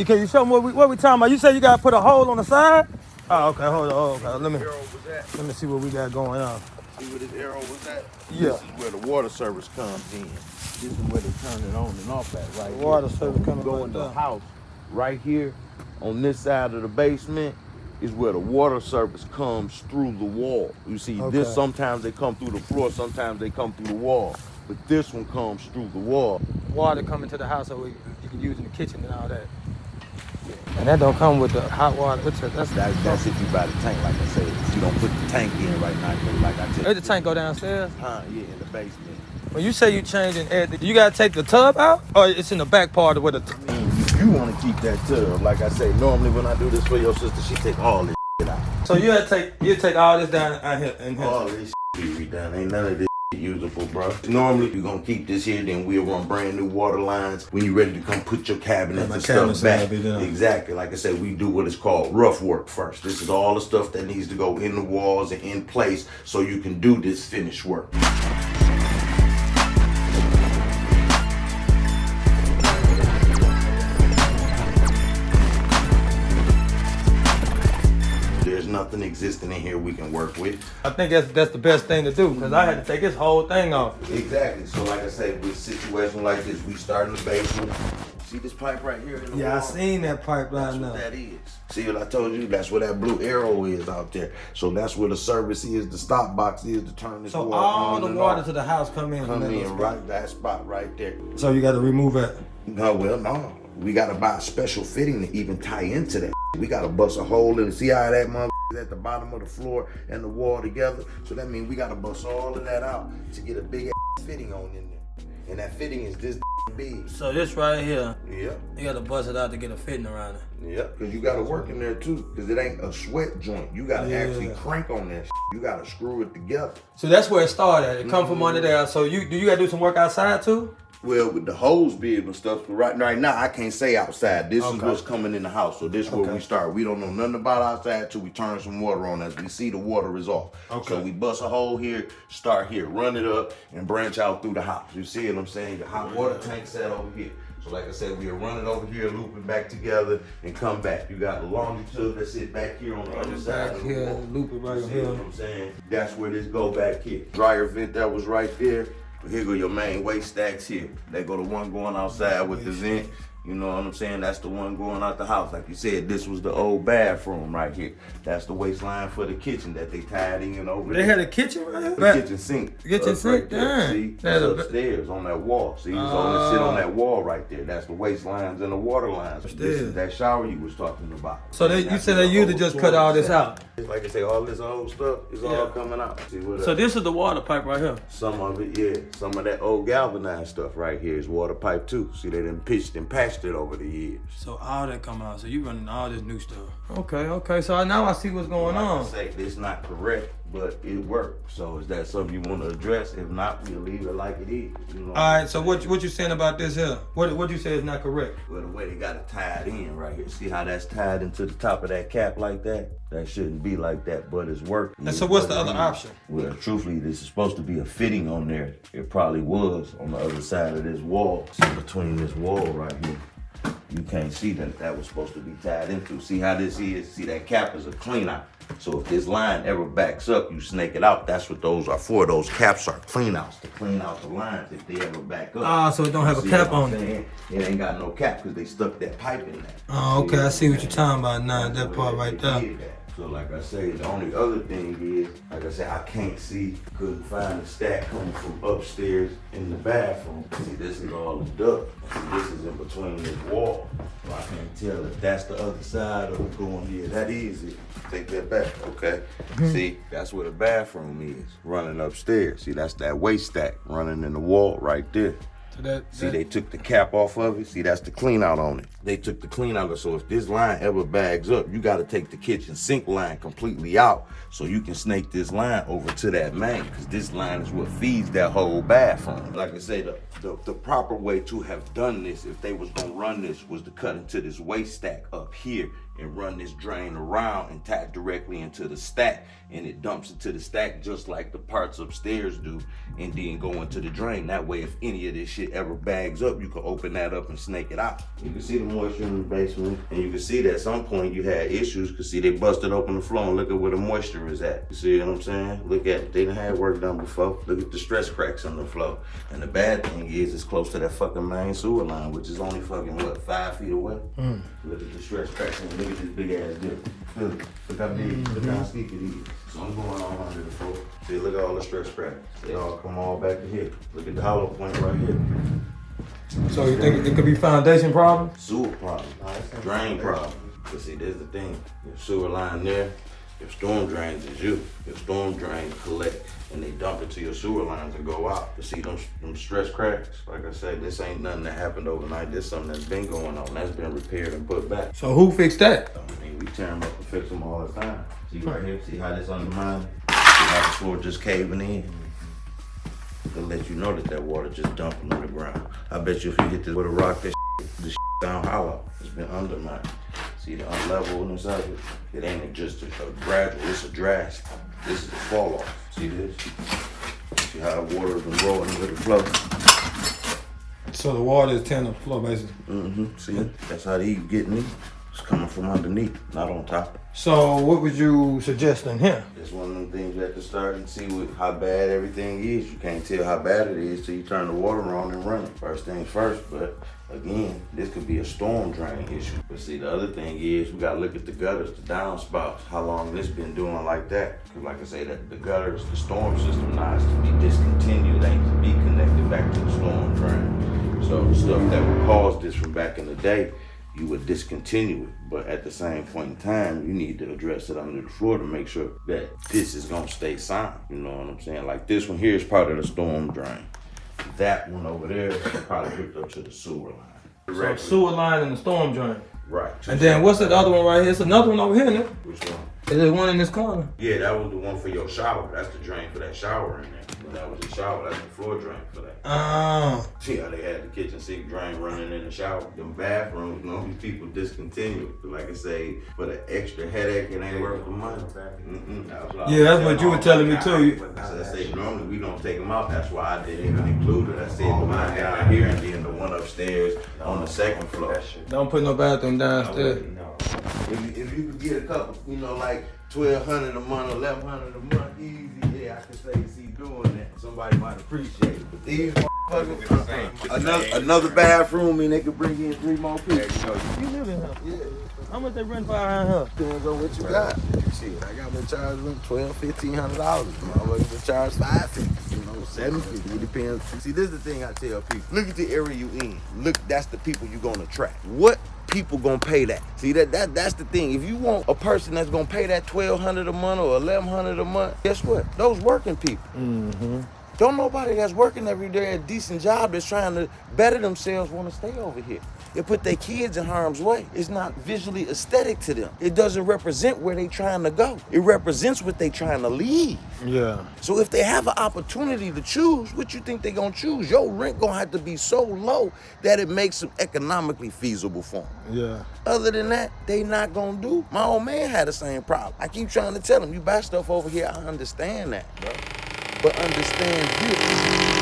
Can you show me what we talking about? You said you gotta put a hole on the side? Oh, okay, hold on. Oh, okay. Let me see what we got going on. See where this arrow was at? Yeah. This is where the water service comes in. This is where they turn it on and off at, right? Water service coming go right in the there. house right here on this side of the basement is where the water service comes through the wall. You see, this sometimes they come through the floor, sometimes they come through the wall. But this one comes through the wall. Water coming to the house so you can use in the kitchen and all that. And that don't come with the hot water. That's if you buy the tank, like I said. If you don't put the tank in right now, like I said. Where the tank go downstairs? Yeah, in the basement. When you say you changing everything, you gotta take the tub out, or it's in the back part of where the. You want to keep that tub, like I say. Normally, when I do this for your sister, she take all this shit out. So you take all this down out here and here. All this shit done. Ain't none of this usable, bro. Normally, you're gonna keep this here, then we'll run brand new water lines when you're ready to come put your cabinets and stuff back. Exactly. Like I said, we do what is called rough work first. This is all the stuff that needs to go in the walls and in place so you can do this finished work. Nothing existing in here we can work with. I think that's the best thing to do, because I had to take this whole thing off. Exactly. So like I said, with a situation like this, we start in the basement. See this pipe right here in the wall? I seen that pipe right now. That's what that is. See what I told you? That's where that blue arrow is out there. So that's where the service is, the stop box is to turn this water on. So all the water to the house come in right that spot right there. So you got to remove it? No. We got to buy a special fitting to even tie into that. We got to bust a hole in. See how that mother is at the bottom of the floor and the wall together? So that means we got to bust all of that out to get a big fitting on in there. And that fitting is this big. So this right here, yeah, you got to bust it out to get a fitting around it. Yeah, because you got to work in there too, because it ain't a sweat joint. You got to actually crank on that. You got to screw it together. So that's where it started. It come from under there. So you got to do some work outside too? Well, with the hose bib and stuff, but right now I can't say outside. This is what's coming in the house, so this is where we start. We don't know nothing about outside till we turn some water on. As we see the water is off. So we bust a hole here, start here, run it up, and branch out through the house. You see what I'm saying? The hot water tank set over here. So like I said, we'll run it over here, loop it back together, and come back. You got the laundry tub that sit back here on the other side of the wall. Loop it right here. See what I'm saying? That's where this go back here. Dryer vent that was right there. Here go your main waste stacks here. They go the one going outside with the vent. You know what I'm saying? That's the one going out the house. Like you said, this was the old bathroom right here. That's the waistline for the kitchen that they tied in over there. They had a kitchen right here? The kitchen sink. Kitchen sink? Right. See, that's upstairs on that wall. See, it's only sit on that wall right there. That's the waistlines and the water lines. This is that shower you was talking about. So you said they usually just cut all this out? Like I say, all this old stuff is all coming out. See what so this is the water pipe right here? Some of it, yeah. Some of that old galvanized stuff right here is water pipe too. See, they done pitched and patched it over the years. So all that come out. So you running all this new stuff. Okay. So now I see what's going on. Like I say, it's not correct, but it worked. So is that something you want to address? If not, we'll leave it like it is. You know all right. So what you saying about this here? What you say is not correct? Well, the way they got it tied in right here. See how that's tied into the top of that cap like that? That shouldn't be like that, but it's working. And so what's the other option? Well, truthfully, this is supposed to be a fitting on there. It probably was on the other side of this wall. See, between this wall right here. You can't see that was supposed to be tied into. See how this is? See, that cap is a clean out. So if this line ever backs up, you snake it out. That's what those are for. Those caps are clean outs to clean out the lines if they ever back up. So it don't have a cap on it. It ain't got no cap because they stuck that pipe in there. Oh, okay. I see what you're talking about now. That part right there. So like I say, the only other thing is, like I said, I can't see, couldn't find the stack coming from upstairs in the bathroom. See, this is all the duct. See, this is in between this wall. So I can't tell if that's the other side or going here. That is it. Take that back, okay? See, that's where the bathroom is, running upstairs. See, that's that waste stack running in the wall right there. See, they took the cap off of it. See, that's the clean out on it. They took the clean out. So if this line ever bags up, you got to take the kitchen sink line completely out so you can snake this line over to that main, because this line is what feeds that whole bathroom. Like I say, the proper way to have done this, if they was going to run this, was to cut into this waste stack up here and run this drain around and tap directly into the stack, and it dumps into the stack just like the parts upstairs do, and then go into the drain. That way, if any of this shit ever bags up, you can open that up and snake it out. You can see the moisture in the basement, and you can see that at some point you had issues, because see, they busted open the floor and look at where the moisture is at. You see what I'm saying? Look at it. They done had work done before. Look at the stress cracks on the floor. And the bad thing is it's close to that fucking main sewer line, which is only fucking, what, 5 feet away? Look at the stress cracks and look at this big ass dip. Feel it. Look how big, look how steep it is. So I'm going on under the floor. See, look at all the stress cracks. They all come all back to here. Look at the hollow point right here. So you think it could be foundation problem? Sewer problem, drain problem. But see, there's the thing. Your sewer line there, your storm drains is you. Your storm drains collect and they dump it to your sewer lines and go out. You see them stress cracks? Like I said, this ain't nothing that happened overnight. This is something that's been going on. That's been repaired and put back. So who fixed that? I mean, we tear them up and fix them all the time. See right here, see how this undermined? See how the floor just caving in? To let you know that that water just dumping on the ground. I bet you if you hit this with a rock, this down hollow. It's been undermined. See the unlevelness of it? It ain't just a gradual, it's a drastic. This is a fall off. See this? See how the water's been rolling with the flow? So the water is tearing up the floor, basically. See, that's how they getting in. It's coming from underneath, not on top. So what would you suggest in here? It's one of them things you have to start and see how bad everything is. You can't tell how bad it is till you turn the water on and run it. First things first, but again, this could be a storm drain issue. But see, the other thing is we gotta look at the gutters, the downspouts, how long this been doing like that. Cause like I say, that the gutters, the storm system now is to be discontinued, ain't to be connected back to the storm drain. So the stuff that would cause this from back in the day, you would discontinue it. But at the same point in time, you need to address it under the floor to make sure that this is gonna stay sound. You know what I'm saying? Like this one here is part of the storm drain. That one over there is probably hooked up to the sewer line. So sewer line and the storm drain. Right. And then what's that other one right here? It's another one over here, isn't it? Which one? Is there one in this corner? Yeah, that was the one for your shower. That's the drain for that shower in there. When that was the shower, that's the floor drain for that. Oh. See how they had the kitchen sink drain running in the shower? Them bathrooms, these people discontinued. Like I say, for the extra headache, it ain't worth the money. Yeah, that's what you were telling me too. I say normally we don't take them out. That's why I didn't even include it. I said the one down here and then the one upstairs on the second floor. Don't put no bathroom downstairs. If you could get a couple, like $1,200 a month, $1,100 a month, easy, yeah, I can say see doing that. Somebody might appreciate it. But these motherfuckers, another bathroom, and they could bring in 3 more people. You live in here? Yeah. How much they rent for around here? Depends on what you got. Shit, I got to charge them $1,200, $1,500. Motherfuckers to charge $550, $750. It depends. See, this is the thing I tell people. Look at the area you in. Look, that's the people you gonna attract. What people gonna pay that? See, that's the thing. If you want a person that's gonna pay that $1,200 a month or $1,100 a month, guess what? Those working people. Don't nobody that's working every day at a decent job that's trying to better themselves want to stay over here. It put their kids in harm's way. It's not visually aesthetic to them. It doesn't represent where they trying to go. It represents what they trying to leave. Yeah. So if they have an opportunity to choose, what you think they gonna choose? Your rent gonna have to be so low that it makes them economically feasible for them. Yeah. Other than that, they not gonna do. My old man had the same problem. I keep trying to tell him, you buy stuff over here, I understand that, bro. But understand this.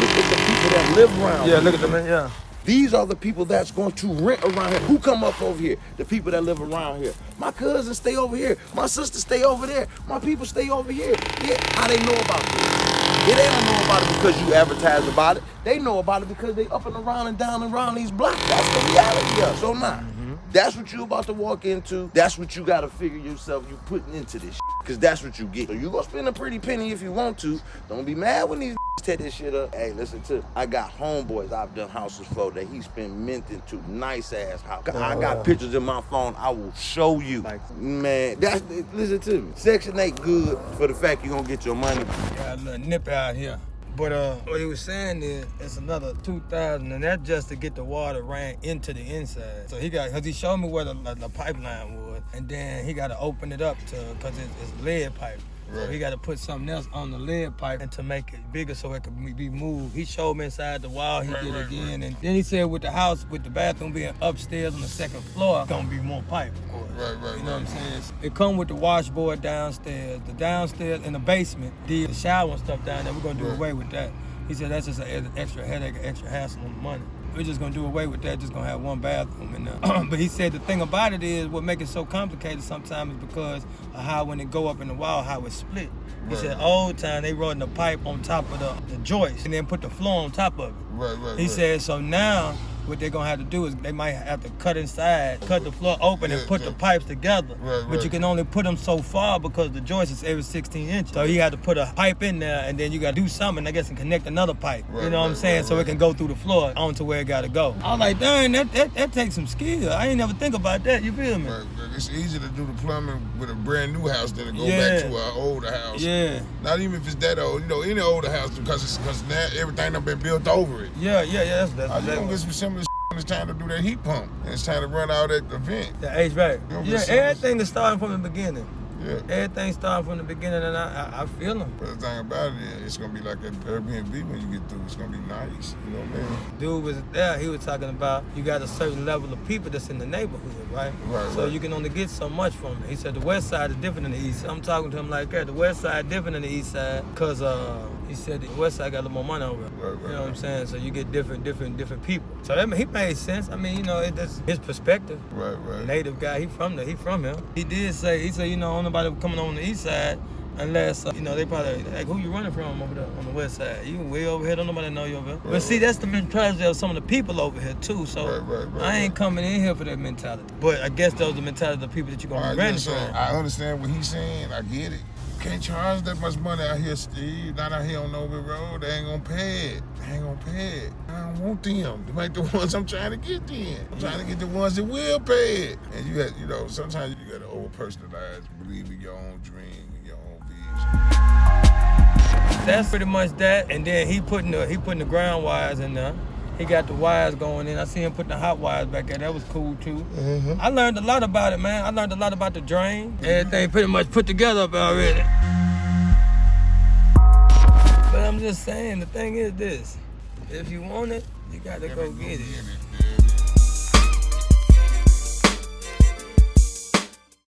Look at the people that live around. Yeah, look at them, yeah. These are the people that's going to rent around here. Who come up over here? The people that live around here. My cousins stay over here. My sisters stay over there. My people stay over here. Yeah, how they know about this? Yeah, they don't know about it because you advertise about it. They know about it because they up and around and down and around these blocks. That's the reality of it. So now, that's what you about to walk into. That's what you got to figure yourself you putting into this shit. Because that's what you get. So you gonna spend a pretty penny if you want to. Don't be mad when these tear this shit up. Hey, listen to, I got homeboys I've done houses for that he spent mint into nice ass house. I got pictures in my phone I will show you. Man, that's, listen to me. Section 8 good for the fact you gonna get your money. Got a little nip out here. But what he was saying is it's another $2,000, and that's just to get the water ran into the inside. So cause he showed me where the pipeline was, and then he got to open it up cause it's lead pipe. So he got to put something else on the lead pipe and to make it bigger so it can be moved. He showed me inside the wall. He did it again. And then he said with the house, with the bathroom being upstairs on the second floor, it's going to be more pipe, of course. You know what I'm saying? It come with the washboard downstairs. The downstairs in the basement, the shower and stuff down there, we're going to do away with that. He said that's just an extra headache, extra hassle on the money. We're just gonna do away with that, just gonna have one bathroom in there. But he said the thing about it is, what makes it so complicated sometimes is because of how when it go up in the wall, how it's split. He said old time they running the pipe on top of the joist and then put the floor on top of it. He said, so now what they're gonna have to do is they might have to cut inside, cut the floor open and put the pipes together. But you can only put them so far because the joist is every 16 inches. So you had to put a pipe in there and then you gotta do something, I guess, and connect another pipe. You know what I'm saying? So it can go through the floor onto where it gotta go. I was like, dang, that takes some skill. I ain't never think about that, you feel me? It's easy to do the plumbing with a brand new house than to go back to an older house. Not even if it's that old, you know, any older house because now everything done been built over it. That's you gonna get some similar it's time to do that heat pump. And it's time to run out that event. The HVAC. Everything is starting from the beginning. Everything starting from the beginning, and I feel them. But the thing about it is, it's gonna be like an Airbnb when you get through. It's gonna be nice, you know what I mean? Dude was there. He was talking about you got a certain level of people that's in the neighborhood, right? So you can only get so much from it. He said the west side is different than the east. I'm talking to him like that. The west side different than the east side, cause he said the west side got a little more money over it. You know what I'm saying? So you get different people. So that he made sense. I mean, you know, that's his perspective. Native guy. He from him. He did say. He said, you know, nobody coming on the east side unless, you know, they probably, like, who you running from over there on the west side? You way over here, don't nobody know you over here. But see, that's the mentality of some of the people over here too, so I ain't coming in here for that mentality. But I guess those are the mentality of the people that you're going to be renting from. I understand what he's saying, I get it. You can't charge that much money out here, Steve. Not out here on Novi Road. They ain't gonna pay it. I don't want them. They ain't the ones I'm trying to get in. I'm trying to get the ones that will pay it. And you know, sometimes you gotta over-personalize, believe in your own dream, in your own vision. That's pretty much that. And then he putting the ground wires in there. He got the wires going in. I see him putting the hot wires back there. That was cool too. I learned a lot about it, man. I learned a lot about the drain. Everything pretty much put together up already. But I'm just saying, the thing is this. If you want it, you got to go get it.